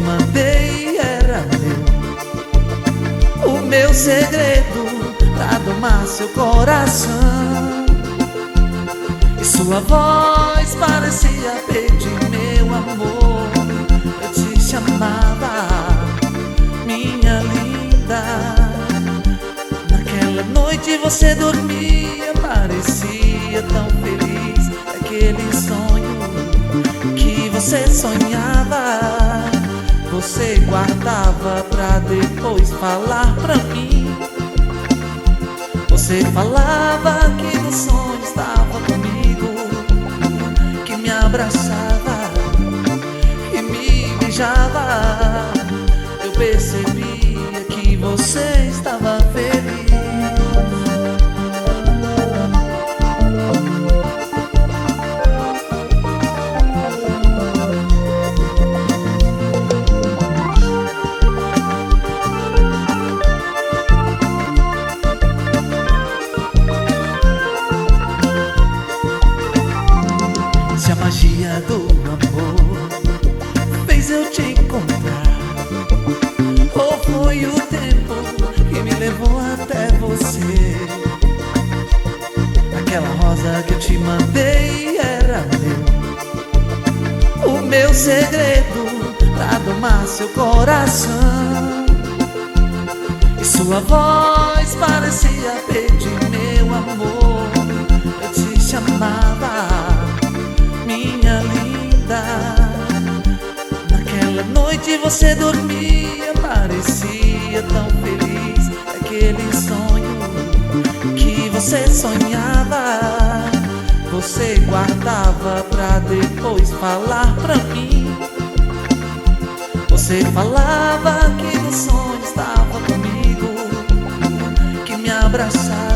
mandei era meu, o meu segredo pra domar seu coração. E sua voz parecia pedir meu amor. Eu te chamava, minha linda. Naquela noite você dormia, parecia tão feliz. Aquele sonho que você sonhava, você guardava pra depois falar pra mim. Você falava que no sonho estava comigo, que me abraçava e me beijava. Eu percebia que você estava feliz. Se a magia do amor fez eu te encontrar, ou foi o tempo que me levou até você? Aquela rosa que eu te mandei era meu, o meu segredo pra domar seu coração. E sua voz parecia pedir meu amor. Eu te chamava, minha linda. Naquela noite você dormia, parecia tão feliz. Aquele sonho que você sonhava, você guardava pra depois falar pra mim. Você falava que no sonho estava comigo, que me abraçava